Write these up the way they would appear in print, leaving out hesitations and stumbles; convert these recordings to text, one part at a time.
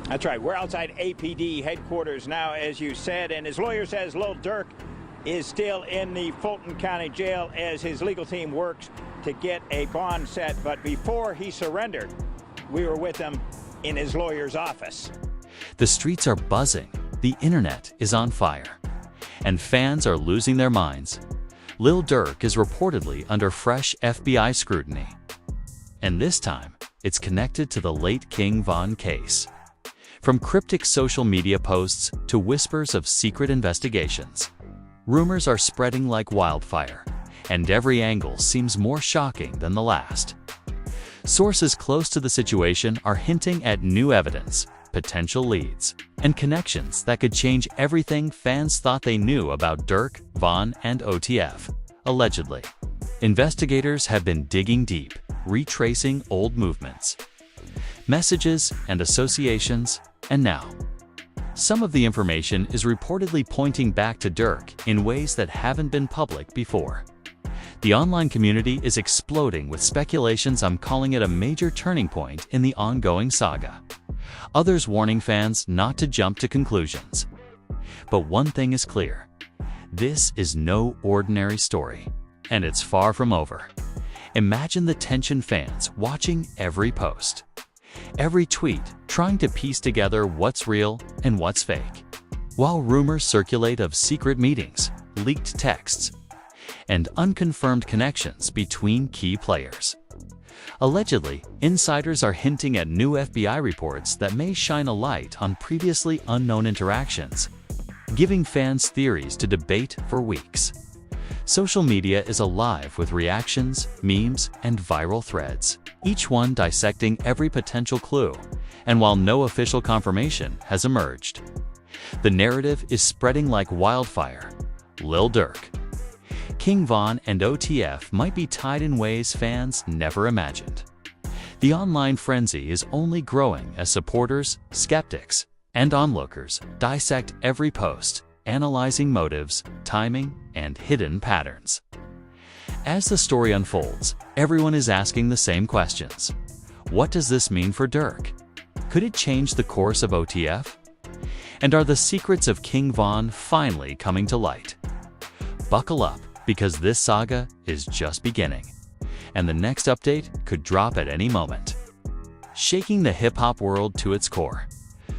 That's right. We're outside APD headquarters now, as you said, and his lawyer says Lil Durk is still in the Fulton County Jail as his legal team works to get a bond set. But before he surrendered, we were with him in his lawyer's office. The streets are buzzing, the internet is on fire, and fans are losing their minds. Lil Durk is reportedly under fresh FBI scrutiny. And this time, it's connected to the late King Von case. From cryptic social media posts to whispers of secret investigations, rumors are spreading like wildfire, and every angle seems more shocking than the last. Sources close to the situation are hinting at new evidence, potential leads, and connections that could change everything fans thought they knew about Durk, Von, and OTF. Allegedly, investigators have been digging deep, retracing old movements, messages, and associations, and now, some of the information is reportedly pointing back to Durk in ways that haven't been public before. The online community is exploding with speculations. I'm calling it a major turning point in the ongoing saga. Others warning fans not to jump to conclusions. But one thing is clear. This is no ordinary story, and it's far from over. Imagine the tension, fans watching every post, every tweet, trying to piece together what's real and what's fake, while rumors circulate of secret meetings, leaked texts, and unconfirmed connections between key players. Allegedly, insiders are hinting at new FBI reports that may shine a light on previously unknown interactions, giving fans theories to debate for weeks. Social media is alive with reactions, memes, and viral threads, each one dissecting every potential clue, and while no official confirmation has emerged, the narrative is spreading like wildfire. Lil Durk, King Von, and OTF might be tied in ways fans never imagined. The online frenzy is only growing as supporters, skeptics, and onlookers dissect every post, analyzing motives, timing, and hidden patterns. As the story unfolds, everyone is asking the same questions. What does this mean for Durk? Could it change the course of OTF? And are the secrets of King Von finally coming to light? Buckle up, because this saga is just beginning, and the next update could drop at any moment. Shaking the hip-hop world to its core,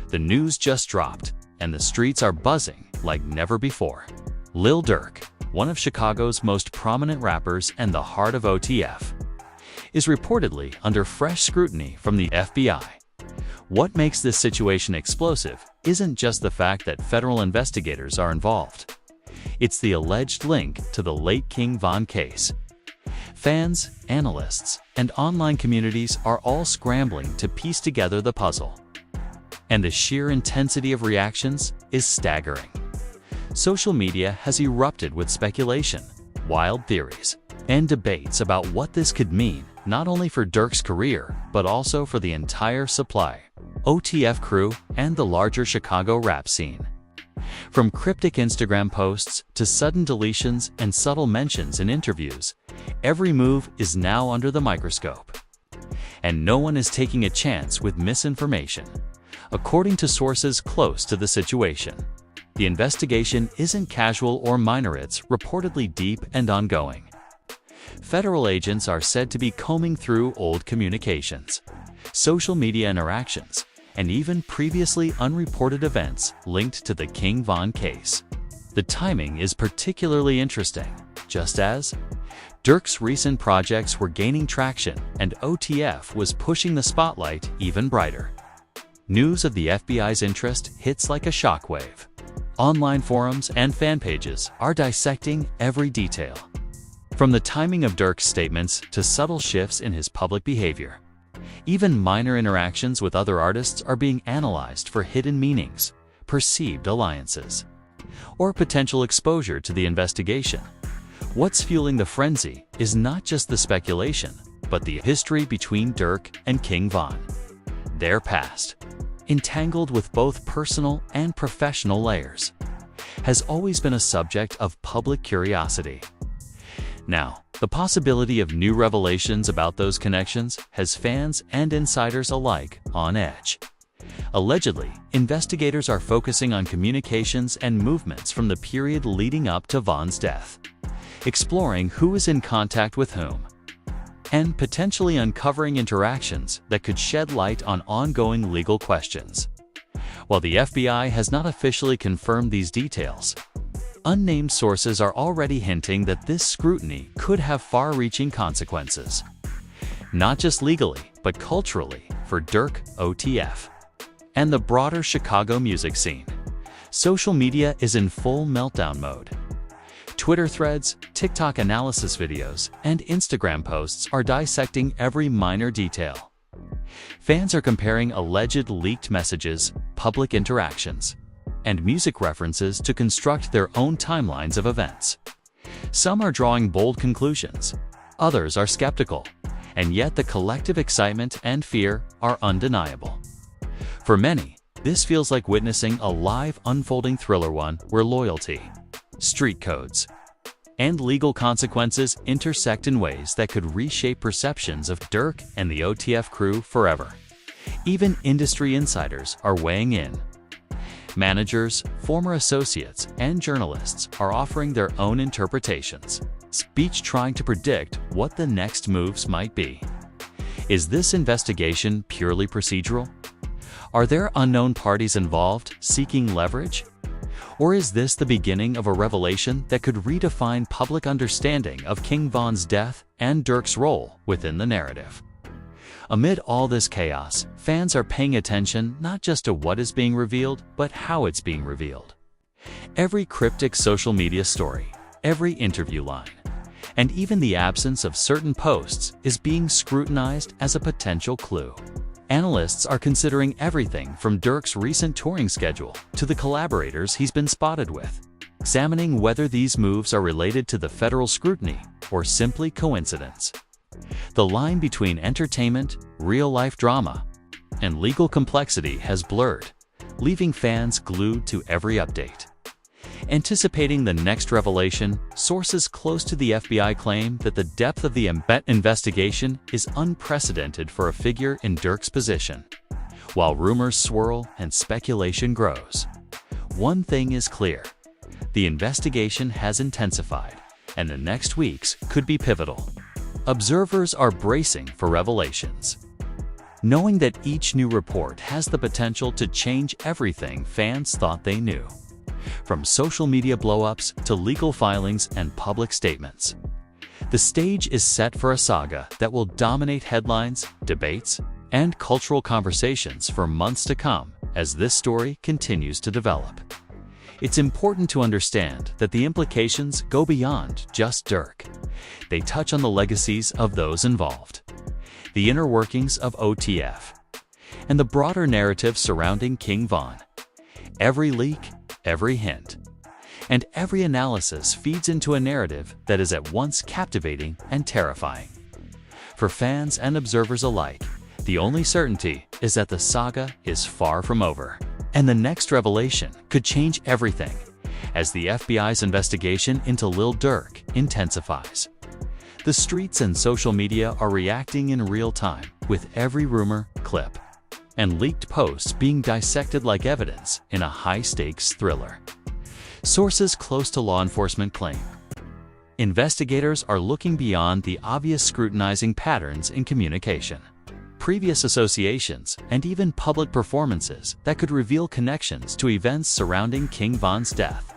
the news just dropped, and the streets are buzzing like never before. Lil Durk, one of Chicago's most prominent rappers and the heart of OTF, is reportedly under fresh scrutiny from the FBI. What makes this situation explosive isn't just the fact that federal investigators are involved. It's the alleged link to the late King Von case. Fans, analysts, and online communities are all scrambling to piece together the puzzle. And the sheer intensity of reactions is staggering. Social media has erupted with speculation, wild theories, and debates about what this could mean not only for Durk's career, but also for the entire Supply, OTF crew, and the larger Chicago rap scene. From cryptic Instagram posts to sudden deletions and subtle mentions in interviews, every move is now under the microscope. And no one is taking a chance with misinformation. According to sources close to the situation, the investigation isn't casual or minor, it's reportedly deep and ongoing. Federal agents are said to be combing through old communications, social media interactions, and even previously unreported events linked to the King Von case. The timing is particularly interesting, just as Durk's recent projects were gaining traction and OTF was pushing the spotlight even brighter. News of the FBI's interest hits like a shockwave. Online forums and fan pages are dissecting every detail, from the timing of Durk's statements to subtle shifts in his public behavior. Even minor interactions with other artists are being analyzed for hidden meanings, perceived alliances, or potential exposure to the investigation. What's fueling the frenzy is not just the speculation, but the history between Durk and King Von. Their past, entangled with both personal and professional layers, has always been a subject of public curiosity. Now, the possibility of new revelations about those connections has fans and insiders alike on edge. Allegedly, investigators are focusing on communications and movements from the period leading up to Von's death, exploring who is in contact with whom, and potentially uncovering interactions that could shed light on ongoing legal questions. While the FBI has not officially confirmed these details, unnamed sources are already hinting that this scrutiny could have far-reaching consequences, not just legally, but culturally for Durk, OTF, and the broader Chicago music scene. Social media is in full meltdown mode. Twitter threads, TikTok analysis videos, and Instagram posts are dissecting every minor detail. Fans are comparing alleged leaked messages, public interactions, and music references to construct their own timelines of events. Some are drawing bold conclusions, others are skeptical, and yet the collective excitement and fear are undeniable. For many, this feels like witnessing a live unfolding thriller, one where loyalty, street codes, and legal consequences intersect in ways that could reshape perceptions of Durk and the OTF crew forever. Even industry insiders are weighing in. Managers, former associates, and journalists are offering their own interpretations, each trying to predict what the next moves might be. Is this investigation purely procedural? Are there unknown parties involved seeking leverage? Or is this the beginning of a revelation that could redefine public understanding of King Von's death and Durk's role within the narrative? Amid all this chaos, fans are paying attention not just to what is being revealed, but how it's being revealed. Every cryptic social media story, every interview line, and even the absence of certain posts is being scrutinized as a potential clue. Analysts are considering everything from Durk's recent touring schedule to the collaborators he's been spotted with, examining whether these moves are related to the federal scrutiny or simply coincidence. The line between entertainment, real-life drama, and legal complexity has blurred, leaving fans glued to every update. Anticipating the next revelation, sources close to the FBI claim that the depth of the investigation is unprecedented for a figure in Durk's position. While rumors swirl and speculation grows, one thing is clear: the investigation has intensified, and the next weeks could be pivotal. Observers are bracing for revelations, knowing that each new report has the potential to change everything fans thought they knew. From social media blow-ups to legal filings and public statements, the stage is set for a saga that will dominate headlines, debates, and cultural conversations for months to come as this story continues to develop. It's important to understand that the implications go beyond just Durk. They touch on the legacies of those involved, the inner workings of OTF, and the broader narrative surrounding King Von. Every leak, every hint, and every analysis feeds into a narrative that is at once captivating and terrifying. For fans and observers alike, the only certainty is that the saga is far from over, and the next revelation could change everything as the FBI's investigation into Lil Durk intensifies. The streets and social media are reacting in real time, with every rumor, clip, and leaked posts being dissected like evidence in a high-stakes thriller. Sources close to law enforcement claim investigators are looking beyond the obvious scrutinizing patterns in communication, previous associations, and even public performances that could reveal connections to events surrounding King Von's death.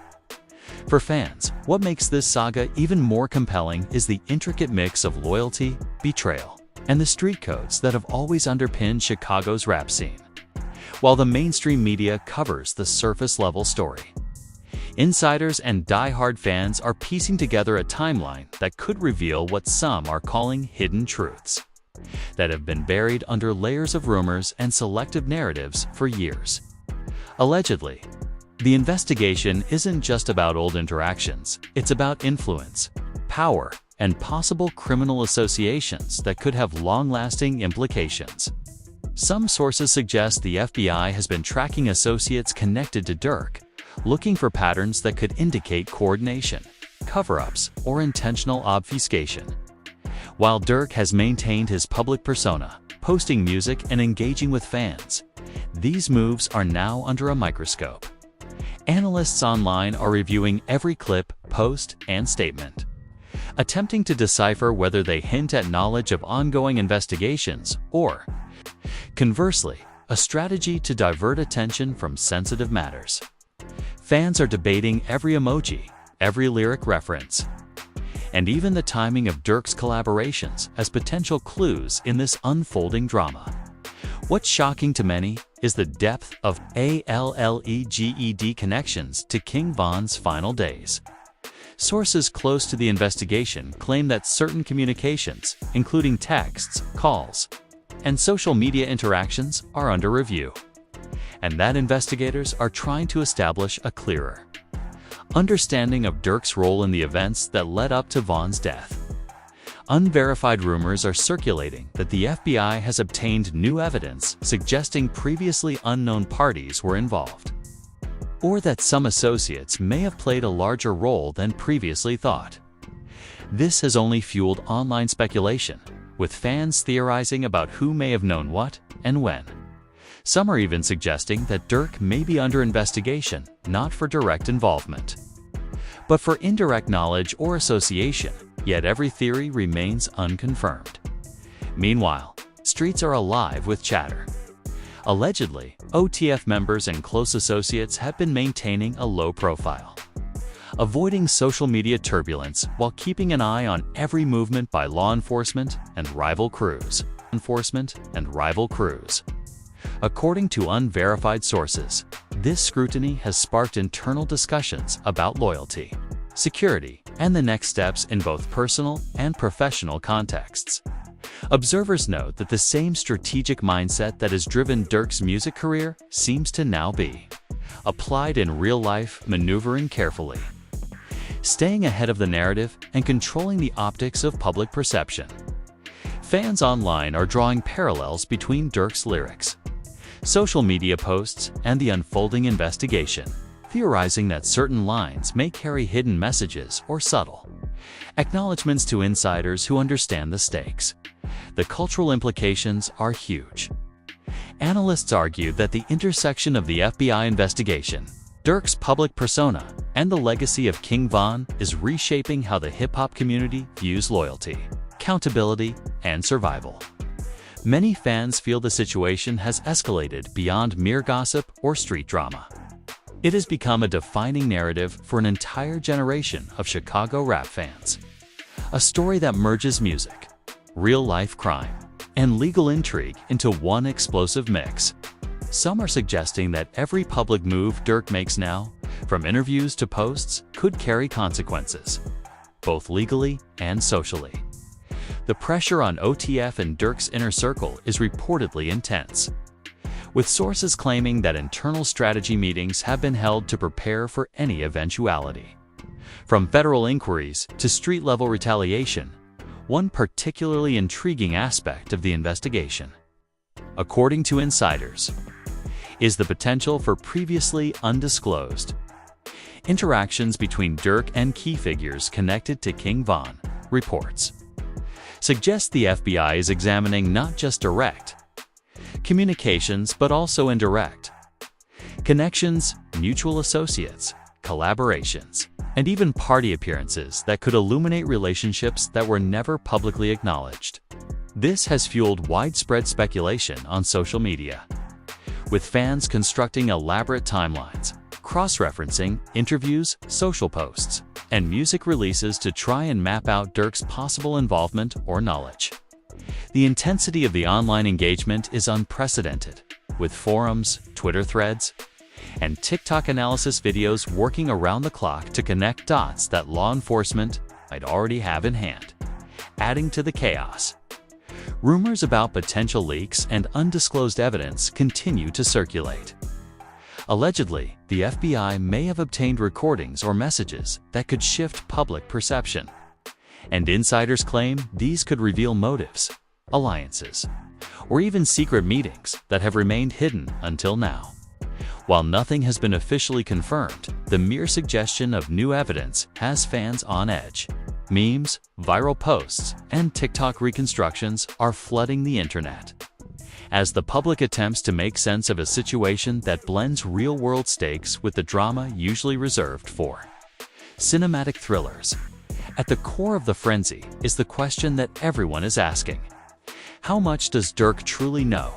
For fans, what makes this saga even more compelling is the intricate mix of loyalty, betrayal, and the street codes that have always underpinned Chicago's rap scene. While the mainstream media covers the surface-level story, insiders and die-hard fans are piecing together a timeline that could reveal what some are calling hidden truths that have been buried under layers of rumors and selective narratives for years. Allegedly, the investigation isn't just about old interactions, it's about influence, power, and possible criminal associations that could have long-lasting implications. Some sources suggest the FBI has been tracking associates connected to Durk, looking for patterns that could indicate coordination, cover-ups, or intentional obfuscation. While Durk has maintained his public persona, posting music and engaging with fans, these moves are now under a microscope. Analysts online are reviewing every clip, post, and statement, attempting to decipher whether they hint at knowledge of ongoing investigations or, conversely, a strategy to divert attention from sensitive matters. Fans are debating every emoji, every lyric reference, and even the timing of Durk's collaborations as potential clues in this unfolding drama. What's shocking to many is the depth of alleged connections to King Von's final days. Sources close to the investigation claim that certain communications, including texts, calls, and social media interactions, are under review, and that investigators are trying to establish a clearer understanding of Durk's role in the events that led up to Von's death. Unverified rumors are circulating that the FBI has obtained new evidence suggesting previously unknown parties were involved, or that some associates may have played a larger role than previously thought. This has only fueled online speculation, with fans theorizing about who may have known what and when. Some are even suggesting that Durk may be under investigation, not for direct involvement, but for indirect knowledge or association, yet every theory remains unconfirmed. Meanwhile, streets are alive with chatter. Allegedly, OTF members and close associates have been maintaining a low profile, avoiding social media turbulence while keeping an eye on every movement by law enforcement and rival crews. According to unverified sources, this scrutiny has sparked internal discussions about loyalty, security, and the next steps in both personal and professional contexts. Observers note that the same strategic mindset that has driven Durk's music career seems to now be applied in real life, maneuvering carefully, staying ahead of the narrative and controlling the optics of public perception. Fans online are drawing parallels between Durk's lyrics, social media posts, and the unfolding investigation, theorizing that certain lines may carry hidden messages or subtle acknowledgments to insiders who understand the stakes. The cultural implications are huge. Analysts argue that the intersection of the FBI investigation, Durk's public persona, and the legacy of King Von is reshaping how the hip-hop community views loyalty, accountability, and survival. Many fans feel the situation has escalated beyond mere gossip or street drama. It has become a defining narrative for an entire generation of Chicago rap fans. A story that merges music, real-life crime, and legal intrigue into one explosive mix. Some are suggesting that every public move Durk makes now, from interviews to posts, could carry consequences, both legally and socially. The pressure on OTF and Durk's inner circle is reportedly intense, with sources claiming that internal strategy meetings have been held to prepare for any eventuality. From federal inquiries to street-level retaliation, one particularly intriguing aspect of the investigation, according to insiders, is the potential for previously undisclosed interactions between Durk and key figures connected to King Von. Reports suggest the FBI is examining not just direct communications but also indirect connections, mutual associates, collaborations, and even party appearances that could illuminate relationships that were never publicly acknowledged. This has fueled widespread speculation on social media, with fans constructing elaborate timelines, cross-referencing interviews, social posts, and music releases to try and map out Durk's possible involvement or knowledge. The intensity of the online engagement is unprecedented, with forums, Twitter threads, and TikTok analysis videos working around the clock to connect dots that law enforcement might already have in hand, adding to the chaos. Rumors about potential leaks and undisclosed evidence continue to circulate. Allegedly, the FBI may have obtained recordings or messages that could shift public perception, and insiders claim these could reveal motives, alliances, or even secret meetings that have remained hidden until now. While nothing has been officially confirmed, the mere suggestion of new evidence has fans on edge. Memes, viral posts, and TikTok reconstructions are flooding the internet, as the public attempts to make sense of a situation that blends real-world stakes with the drama usually reserved for cinematic thrillers. At the core of the frenzy is the question that everyone is asking. How much does Durk truly know,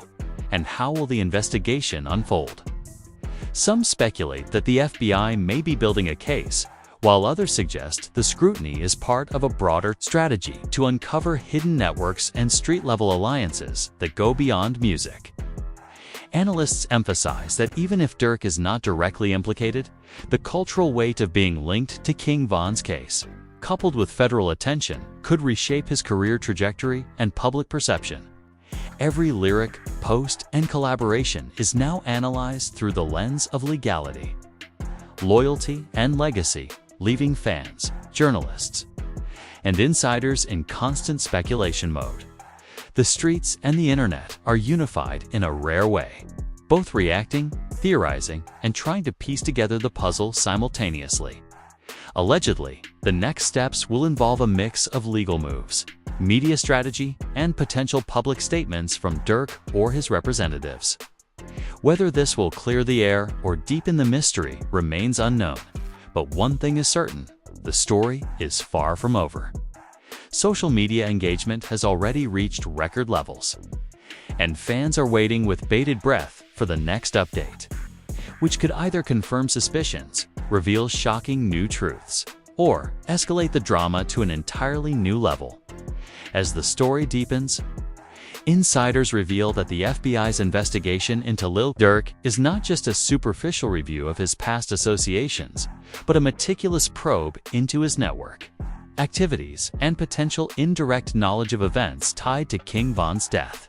and how will the investigation unfold? Some speculate that the FBI may be building a case, while others suggest the scrutiny is part of a broader strategy to uncover hidden networks and street-level alliances that go beyond music. Analysts emphasize that even if Durk is not directly implicated, the cultural weight of being linked to King Von's case, coupled with federal attention, could reshape his career trajectory and public perception. Every lyric, post, and collaboration is now analyzed through the lens of legality, loyalty, and legacy, leaving fans, journalists, and insiders in constant speculation mode. The streets and the internet are unified in a rare way, both reacting, theorizing, and trying to piece together the puzzle simultaneously. Allegedly, the next steps will involve a mix of legal moves, media strategy, and potential public statements from Durk or his representatives. Whether this will clear the air or deepen the mystery remains unknown, but one thing is certain: the story is far from over. Social media engagement has already reached record levels, and fans are waiting with bated breath for the next update, which could either confirm suspicions, reveal shocking new truths, or escalate the drama to an entirely new level. As the story deepens, insiders reveal that the FBI's investigation into Lil Durk is not just a superficial review of his past associations, but a meticulous probe into his network, activities, and potential indirect knowledge of events tied to King Von's death.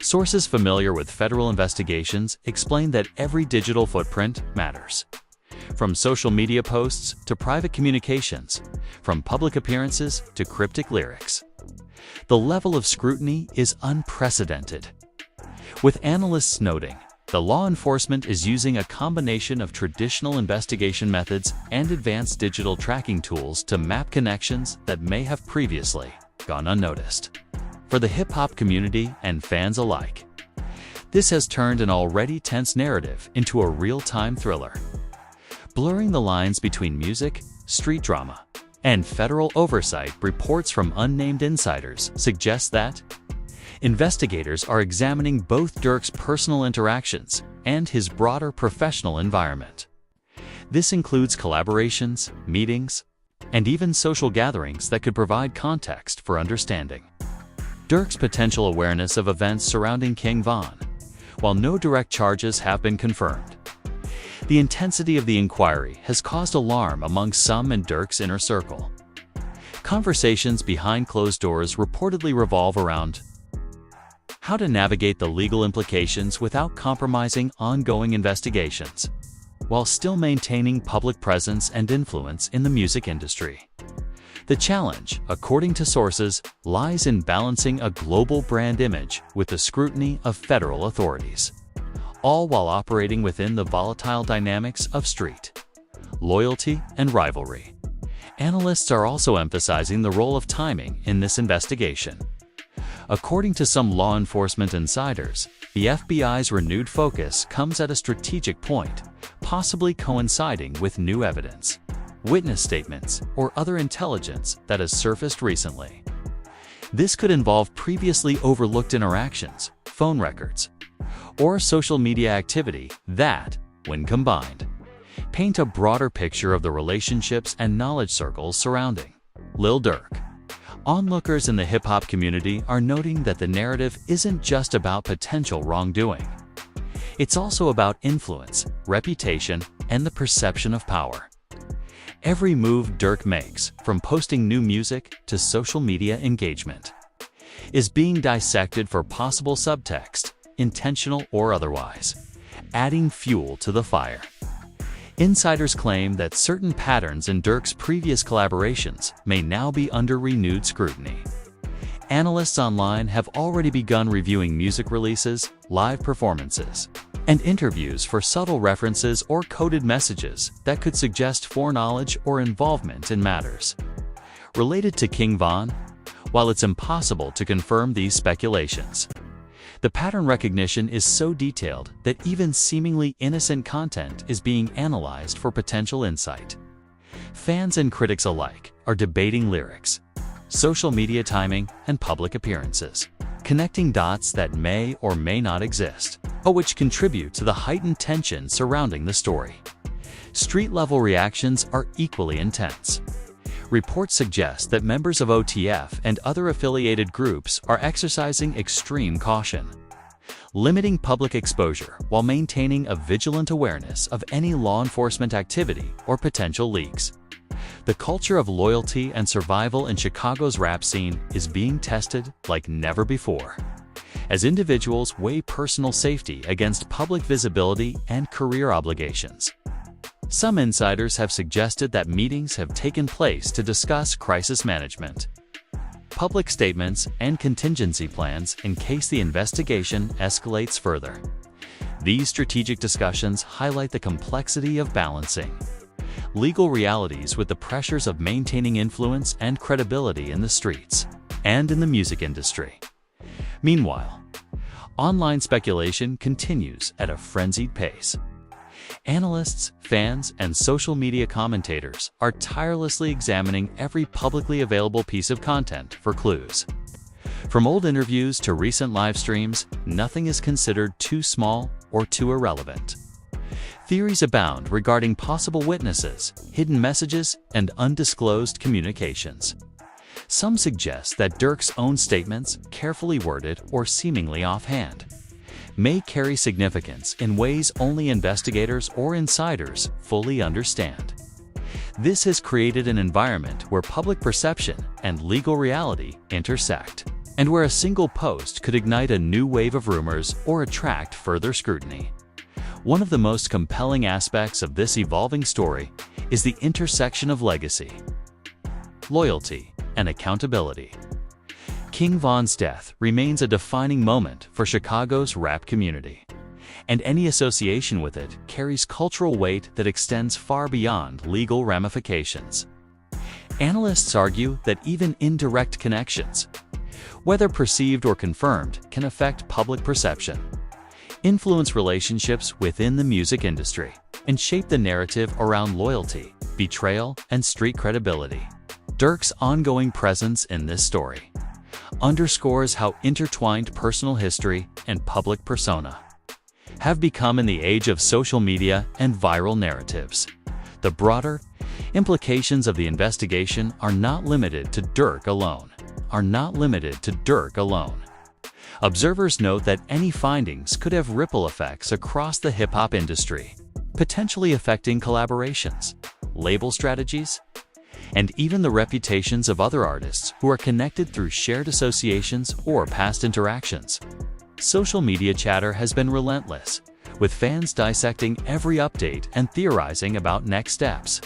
Sources familiar with federal investigations explain that every digital footprint matters. From social media posts to private communications, from public appearances to cryptic lyrics. The level of scrutiny is unprecedented, with analysts noting the law enforcement is using a combination of traditional investigation methods and advanced digital tracking tools to map connections that may have previously gone unnoticed. For the hip-hop community and fans alike, this has turned an already tense narrative into a real-time thriller, blurring the lines between music, street drama, and federal oversight. Reports from unnamed insiders suggest that investigators are examining both Durk's personal interactions and his broader professional environment. This includes collaborations, meetings, and even social gatherings that could provide context for understanding Durk's potential awareness of events surrounding King Von. While no direct charges have been confirmed, the intensity of the inquiry has caused alarm among some in Durk's inner circle. Conversations behind closed doors reportedly revolve around how to navigate the legal implications without compromising ongoing investigations, while still maintaining public presence and influence in the music industry. The challenge, according to sources, lies in balancing a global brand image with the scrutiny of federal authorities, all while operating within the volatile dynamics of street loyalty and rivalry. Analysts are also emphasizing the role of timing in this investigation. According to some law enforcement insiders, the FBI's renewed focus comes at a strategic point, possibly coinciding with new evidence, witness statements, or other intelligence that has surfaced recently. This could involve previously overlooked interactions, phone records, or social media activity that, when combined, paint a broader picture of the relationships and knowledge circles surrounding Lil Durk. Onlookers in the hip-hop community are noting that the narrative isn't just about potential wrongdoing. It's also about influence, reputation, and the perception of power. Every move Durk makes, from posting new music to social media engagement, is being dissected for possible subtext, intentional or otherwise, adding fuel to the fire. Insiders claim that certain patterns in Durk's previous collaborations may now be under renewed scrutiny. Analysts online have already begun reviewing music releases, live performances, and interviews for subtle references or coded messages that could suggest foreknowledge or involvement in matters related to King Von. While it's impossible to confirm these speculations, The pattern recognition is so detailed that even seemingly innocent content is being analyzed for potential insight. Fans and critics alike are debating lyrics, social media timing, and public appearances, connecting dots that may or may not exist, but which contribute to the heightened tension surrounding the story. Street-level reactions are equally intense. Reports suggest that members of OTF and other affiliated groups are exercising extreme caution, limiting public exposure while maintaining a vigilant awareness of any law enforcement activity or potential leaks. The culture of loyalty and survival in Chicago's rap scene is being tested like never before, as individuals weigh personal safety against public visibility and career obligations. Some insiders have suggested that meetings have taken place to discuss crisis management, public statements, and contingency plans in case the investigation escalates further. These strategic discussions highlight the complexity of balancing legal realities with the pressures of maintaining influence and credibility in the streets and in the music industry. Meanwhile, online speculation continues at a frenzied pace. Analysts, fans, and social media commentators are tirelessly examining every publicly available piece of content for clues. From old interviews to recent live streams, nothing is considered too small or too irrelevant. Theories abound regarding possible witnesses, hidden messages, and undisclosed communications. Some suggest that Durk's own statements, carefully worded or seemingly offhand, may carry significance in ways only investigators or insiders fully understand. This has created an environment where public perception and legal reality intersect, and where a single post could ignite a new wave of rumors or attract further scrutiny. One of the most compelling aspects of this evolving story is the intersection of legacy, loyalty, and accountability. King Von's death remains a defining moment for Chicago's rap community, and any association with it carries cultural weight that extends far beyond legal ramifications. Analysts argue that even indirect connections, whether perceived or confirmed, can affect public perception, influence relationships within the music industry, and shape the narrative around loyalty, betrayal, and street credibility. Durk's ongoing presence in this story underscores how intertwined personal history and public persona have become in the age of social media and viral narratives. The broader implications of the investigation are not limited to Durk alone. Observers note that any findings could have ripple effects across the hip-hop industry, potentially affecting collaborations, label strategies, and even the reputations of other artists who are connected through shared associations or past interactions. Social media chatter has been relentless, with fans dissecting every update and theorizing about next steps.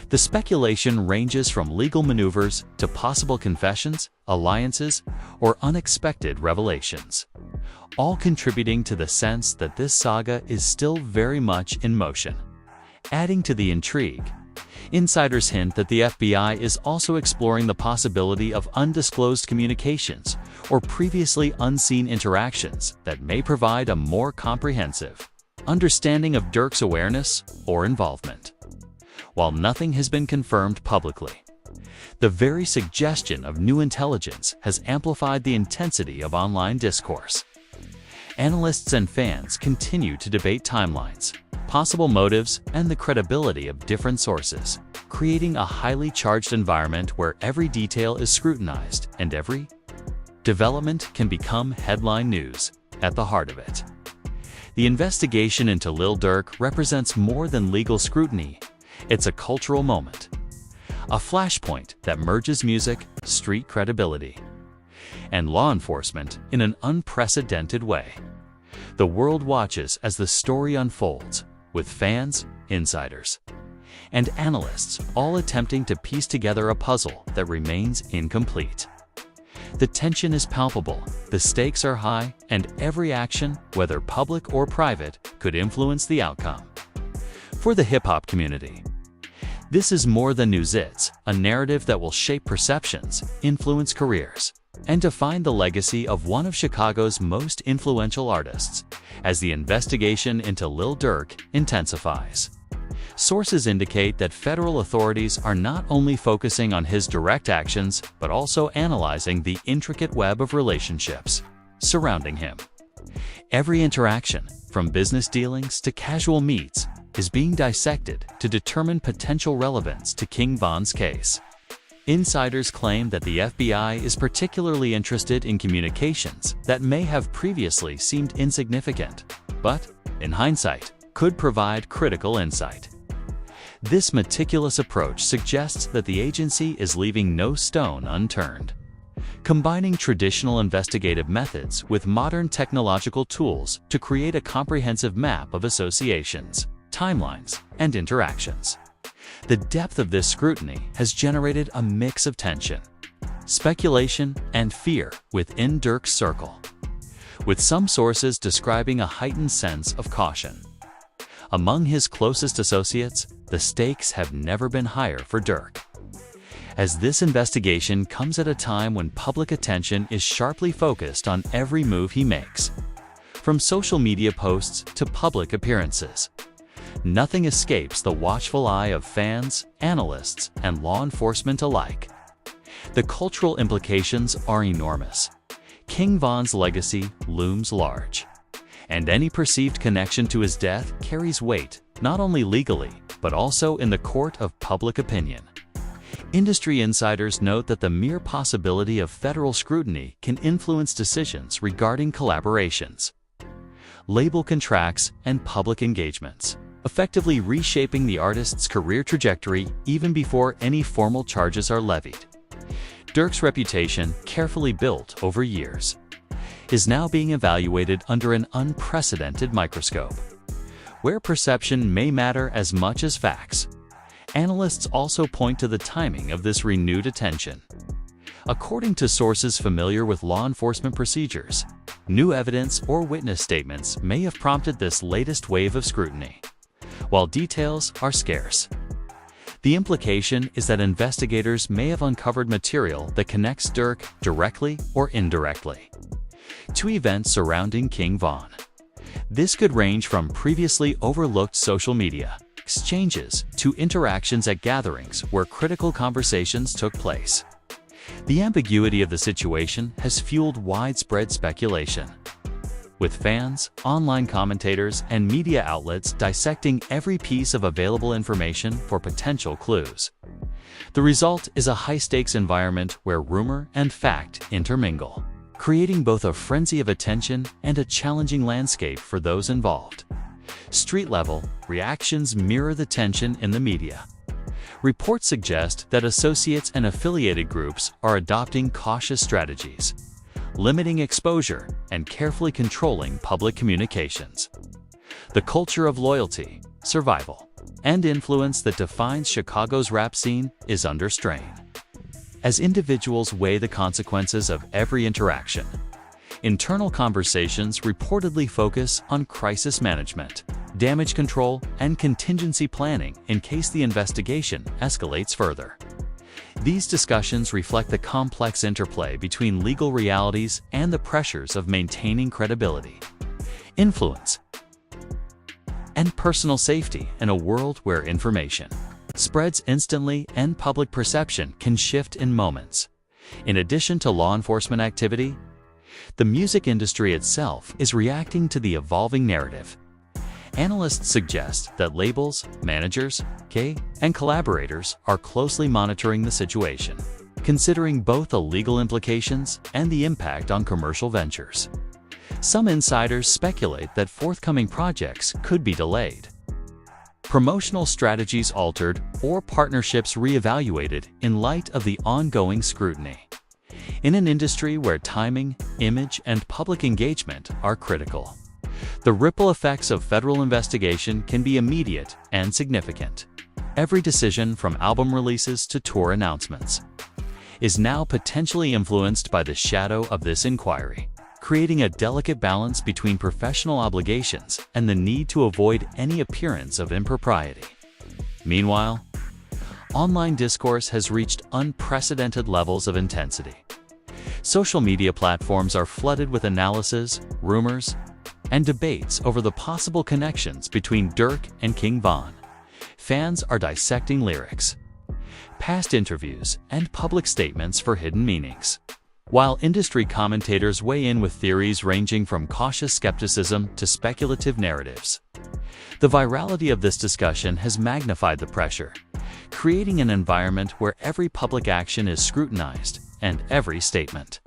The speculation ranges from legal maneuvers to possible confessions, alliances, or unexpected revelations, all contributing to the sense that this saga is still very much in motion. Adding to the intrigue, insiders hint that the FBI is also exploring the possibility of undisclosed communications or previously unseen interactions that may provide a more comprehensive understanding of Durk's awareness or involvement. While nothing has been confirmed publicly, the very suggestion of new intelligence has amplified the intensity of online discourse. Analysts and fans continue to debate timelines, possible motives, and the credibility of different sources, creating a highly charged environment where every detail is scrutinized and every development can become headline news. At the heart of it, the investigation into Lil Durk represents more than legal scrutiny. It's a cultural moment, a flashpoint that merges music, street credibility, and law enforcement in an unprecedented way. The world watches as the story unfolds, with fans, insiders, and analysts all attempting to piece together a puzzle that remains incomplete. The tension is palpable, the stakes are high, and every action, whether public or private, could influence the outcome. For the hip-hop community, this is more than news. It's a narrative that will shape perceptions, influence careers, and to find the legacy of one of Chicago's most influential artists as the investigation into Lil Durk intensifies. Sources indicate that federal authorities are not only focusing on his direct actions, but also analyzing the intricate web of relationships surrounding him. Every interaction, from business dealings to casual meets, is being dissected to determine potential relevance to King Von's case. Insiders claim that the FBI is particularly interested in communications that may have previously seemed insignificant, but, in hindsight, could provide critical insight. This meticulous approach suggests that the agency is leaving no stone unturned, combining traditional investigative methods with modern technological tools to create a comprehensive map of associations, timelines, and interactions. The depth of this scrutiny has generated a mix of tension, speculation, and fear within Durk's circle, with some sources describing a heightened sense of caution. Among his closest associates, the stakes have never been higher for Durk, as this investigation comes at a time when public attention is sharply focused on every move he makes, from social media posts to public appearances. Nothing escapes the watchful eye of fans, analysts, and law enforcement alike. The cultural implications are enormous. King Von's legacy looms large, and any perceived connection to his death carries weight, not only legally, but also in the court of public opinion. Industry insiders note that the mere possibility of federal scrutiny can influence decisions regarding collaborations, label contracts, and public engagements, effectively reshaping the artist's career trajectory even before any formal charges are levied. Durk's reputation, carefully built over years, is now being evaluated under an unprecedented microscope, where perception may matter as much as facts. Analysts also point to the timing of this renewed attention. According to sources familiar with law enforcement procedures, new evidence or witness statements may have prompted this latest wave of scrutiny, while details are scarce. The implication is that investigators may have uncovered material that connects Durk directly or indirectly to events surrounding King Von. This could range from previously overlooked social media exchanges to interactions at gatherings where critical conversations took place. The ambiguity of the situation has fueled widespread speculation, with fans, online commentators, and media outlets dissecting every piece of available information for potential clues. The result is a high-stakes environment where rumor and fact intermingle, creating both a frenzy of attention and a challenging landscape for those involved. Street-level reactions mirror the tension in the media. Reports suggest that associates and affiliated groups are adopting cautious strategies, limiting exposure and carefully controlling public communications. The culture of loyalty, survival, and influence that defines Chicago's rap scene is under strain, as individuals weigh the consequences of every interaction. Internal conversations reportedly focus on crisis management, damage control, and contingency planning in case the investigation escalates further. These discussions reflect the complex interplay between legal realities and the pressures of maintaining credibility, influence, and personal safety in a world where information spreads instantly and public perception can shift in moments. In addition to law enforcement activity, the music industry itself is reacting to the evolving narrative. Analysts suggest that labels, managers, and collaborators are closely monitoring the situation, considering both the legal implications and the impact on commercial ventures. Some insiders speculate that forthcoming projects could be delayed, promotional strategies altered, or partnerships reevaluated in light of the ongoing scrutiny. In an industry where timing, image, and public engagement are critical, the ripple effects of federal investigation can be immediate and significant. Every decision, from album releases to tour announcements, is now potentially influenced by the shadow of this inquiry, creating a delicate balance between professional obligations and the need to avoid any appearance of impropriety. Meanwhile, online discourse has reached unprecedented levels of intensity. Social media platforms are flooded with analysis, rumors, and debates over the possible connections between Durk and King Von. Fans are dissecting lyrics, past interviews, and public statements for hidden meanings, while industry commentators weigh in with theories ranging from cautious skepticism to speculative narratives. The virality of this discussion has magnified the pressure, creating an environment where every public action is scrutinized and every statement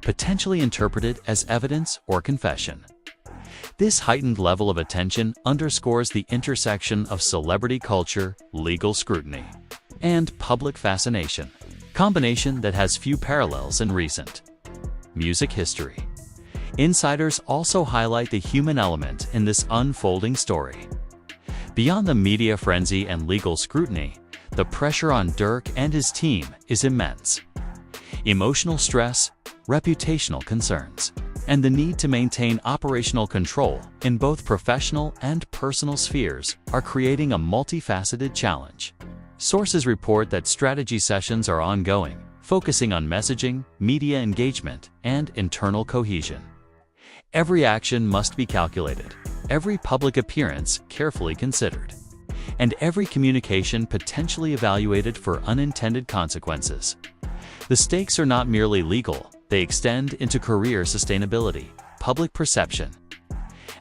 potentially interpreted as evidence or confession. This heightened level of attention underscores the intersection of celebrity culture, legal scrutiny, and public fascination, combination that has few parallels in recent music history. Insiders also highlight the human element in this unfolding story. Beyond the media frenzy and legal scrutiny, the pressure on Durk and his team is immense. Emotional stress, reputational concerns, and the need to maintain operational control in both professional and personal spheres are creating a multifaceted challenge. Sources report that strategy sessions are ongoing, focusing on messaging, media engagement, and internal cohesion. Every action must be calculated, every public appearance carefully considered, and every communication potentially evaluated for unintended consequences. The stakes are not merely legal, they extend into career sustainability, public perception,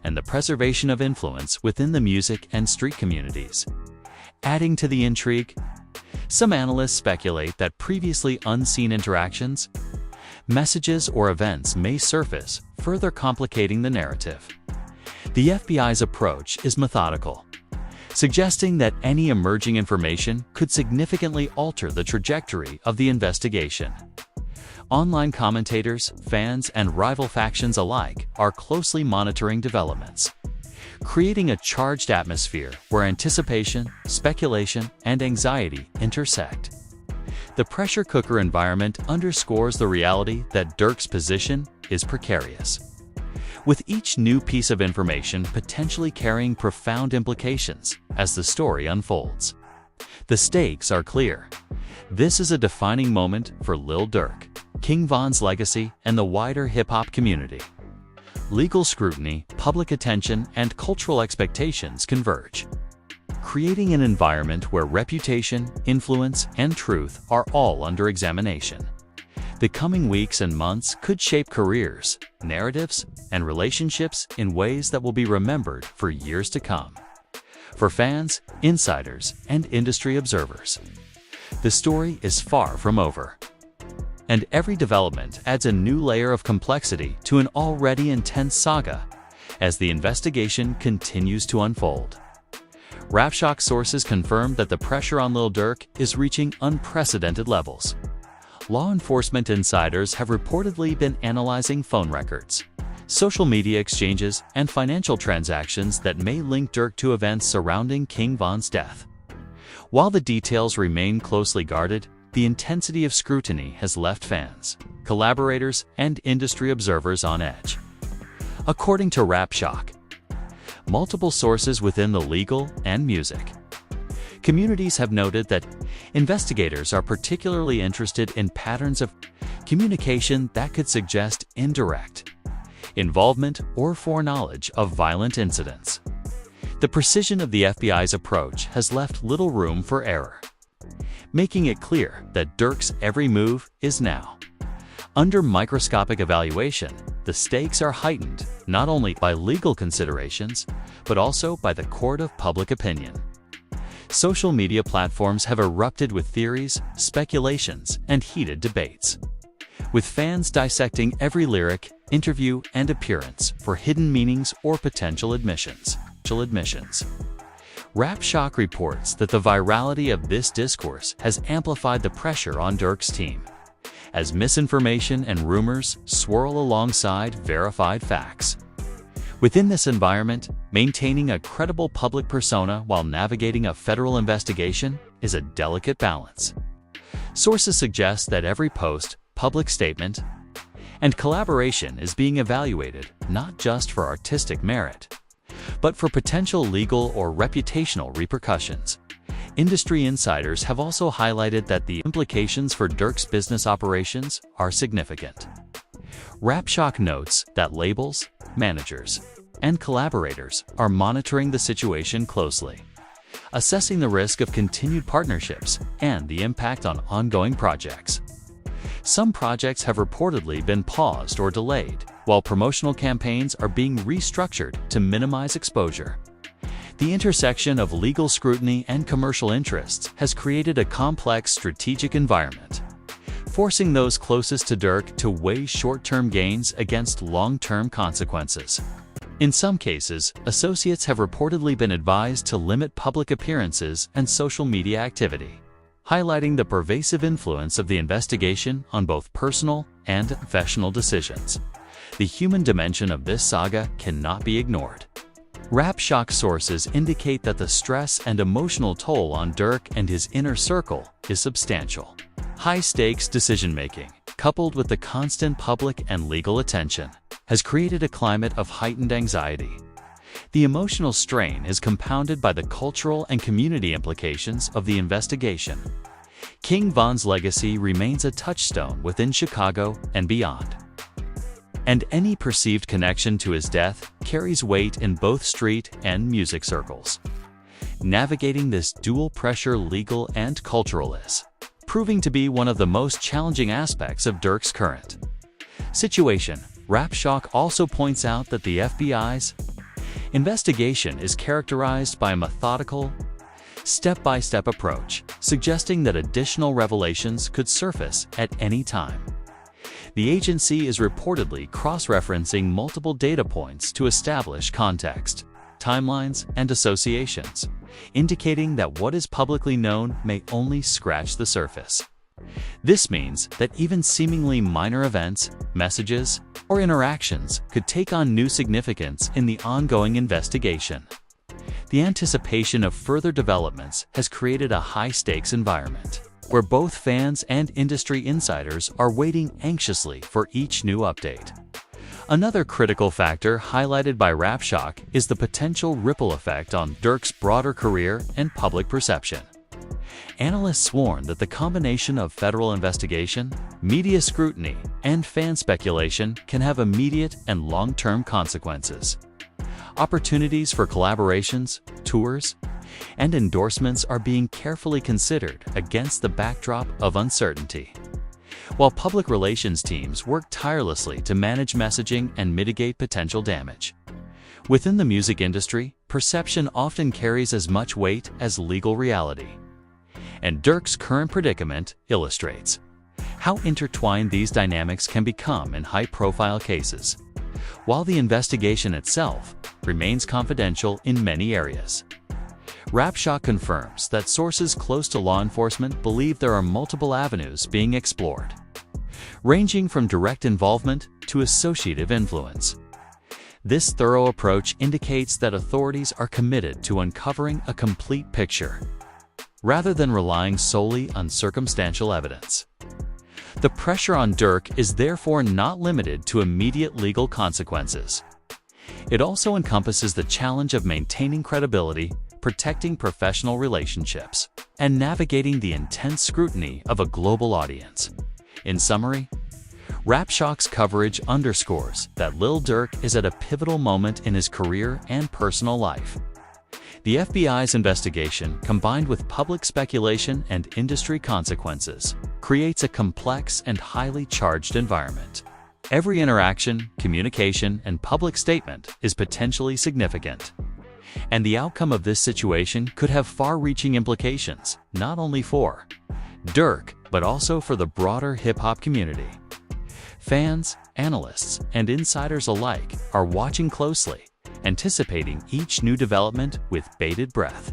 and the preservation of influence within the music and street communities. Adding to the intrigue, some analysts speculate that previously unseen interactions, messages, or events may surface, further complicating the narrative. The FBI's approach is methodical, suggesting that any emerging information could significantly alter the trajectory of the investigation. Online commentators, fans, and rival factions alike are closely monitoring developments, creating a charged atmosphere where anticipation, speculation, and anxiety intersect. The pressure cooker environment underscores the reality that Durk's position is precarious, with each new piece of information potentially carrying profound implications as the story unfolds. The stakes are clear. This is a defining moment for Lil Durk, King Von's legacy, and the wider hip-hop community. Legal scrutiny, public attention, and cultural expectations converge, creating an environment where reputation, influence, and truth are all under examination. The coming weeks and months could shape careers, narratives, and relationships in ways that will be remembered for years to come. For fans, insiders, and industry observers, the story is far from over, and every development adds a new layer of complexity to an already intense saga as the investigation continues to unfold. RapShock sources confirm that the pressure on Lil Durk is reaching unprecedented levels. Law enforcement insiders have reportedly been analyzing phone records, social media exchanges, and financial transactions that may link Durk to events surrounding King Von's death. While the details remain closely guarded, the intensity of scrutiny has left fans, collaborators, and industry observers on edge. According to RapShock, multiple sources within the legal and music communities have noted that investigators are particularly interested in patterns of communication that could suggest indirect involvement or foreknowledge of violent incidents. The precision of the FBI's approach has left little room for error, making it clear that Durk's every move is now under microscopic evaluation. The stakes are heightened not only by legal considerations, but also by the court of public opinion. Social media platforms have erupted with theories, speculations, and heated debates, with fans dissecting every lyric, interview, and appearance for hidden meanings or potential admissions. RapShock reports that the virality of this discourse has amplified the pressure on Durk's team, as misinformation and rumors swirl alongside verified facts. Within this environment, maintaining a credible public persona while navigating a federal investigation is a delicate balance. Sources suggest that every post, public statement, and collaboration is being evaluated not just for artistic merit, but for potential legal or reputational repercussions. Industry insiders have also highlighted that the implications for Durk's business operations are significant. Rapshock notes that labels, managers, and collaborators are monitoring the situation closely, assessing the risk of continued partnerships and the impact on ongoing projects. Some projects have reportedly been paused or delayed, while promotional campaigns are being restructured to minimize exposure. The intersection of legal scrutiny and commercial interests has created a complex strategic environment, forcing those closest to Durk to weigh short-term gains against long-term consequences. In some cases, associates have reportedly been advised to limit public appearances and social media activity, highlighting the pervasive influence of the investigation on both personal and professional decisions. The human dimension of this saga cannot be ignored. Rapshock sources indicate that the stress and emotional toll on Durk and his inner circle is substantial. High-stakes decision-making, coupled with the constant public and legal attention, has created a climate of heightened anxiety. The emotional strain is compounded by the cultural and community implications of the investigation. King Von's legacy remains a touchstone within Chicago and beyond, and any perceived connection to his death carries weight in both street and music circles. Navigating this dual-pressure legal and cultural is proving to be one of the most challenging aspects of Durk's current situation. Rapshock also points out that the FBI's investigation is characterized by a methodical, step-by-step approach, suggesting that additional revelations could surface at any time. The agency is reportedly cross-referencing multiple data points to establish context, timelines, and associations, indicating that what is publicly known may only scratch the surface. This means that even seemingly minor events, messages, or interactions could take on new significance in the ongoing investigation. The anticipation of further developments has created a high-stakes environment, where both fans and industry insiders are waiting anxiously for each new update. Another critical factor highlighted by Rapshock is the potential ripple effect on Durk's broader career and public perception. Analysts warn that the combination of federal investigation, media scrutiny, and fan speculation can have immediate and long-term consequences. Opportunities for collaborations, tours, and endorsements are being carefully considered against the backdrop of uncertainty. While public relations teams work tirelessly to manage messaging and mitigate potential damage, within the music industry, perception often carries as much weight as legal reality. And Durk's current predicament illustrates how intertwined these dynamics can become in high-profile cases, while the investigation itself remains confidential in many areas. Rapshock confirms that sources close to law enforcement believe there are multiple avenues being explored, ranging from direct involvement to associative influence. This thorough approach indicates that authorities are committed to uncovering a complete picture, rather than relying solely on circumstantial evidence. The pressure on Durk is therefore not limited to immediate legal consequences. It also encompasses the challenge of maintaining credibility, protecting professional relationships, and navigating the intense scrutiny of a global audience. In summary, Rapshock's coverage underscores that Lil Durk is at a pivotal moment in his career and personal life. The FBI's investigation, combined with public speculation and industry consequences, creates a complex and highly charged environment. Every interaction, communication, and public statement is potentially significant. And the outcome of this situation could have far-reaching implications, not only for Durk, but also for the broader hip-hop community. Fans, analysts, and insiders alike are watching closely, anticipating each new development with bated breath.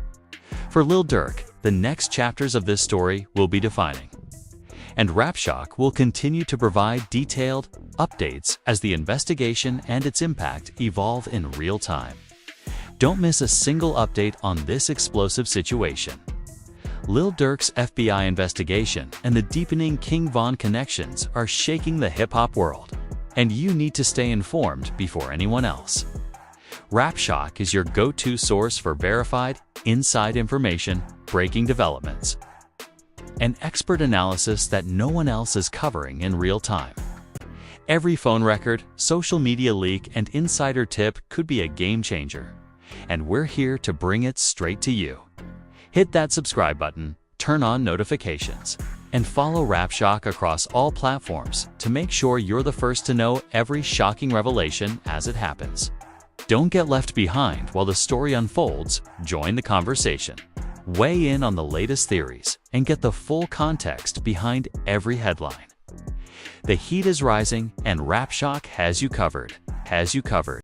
For Lil Durk, the next chapters of this story will be defining, and Rapshock will continue to provide detailed updates as the investigation and its impact evolve in real time. Don't miss a single update on this explosive situation. Lil Durk's FBI investigation and the deepening King Von connections are shaking the hip-hop world, and you need to stay informed before anyone else. RapShock is your go-to source for verified, inside information, breaking developments, and expert analysis that no one else is covering in real time. Every phone record, social media leak, and insider tip could be a game changer, and we're here to bring it straight to you. Hit that subscribe button, turn on notifications, and follow RapShock across all platforms to make sure you're the first to know every shocking revelation as it happens. Don't get left behind while the story unfolds. Join the conversation. Weigh in on the latest theories and get the full context behind every headline. The heat is rising and RapShock has you covered.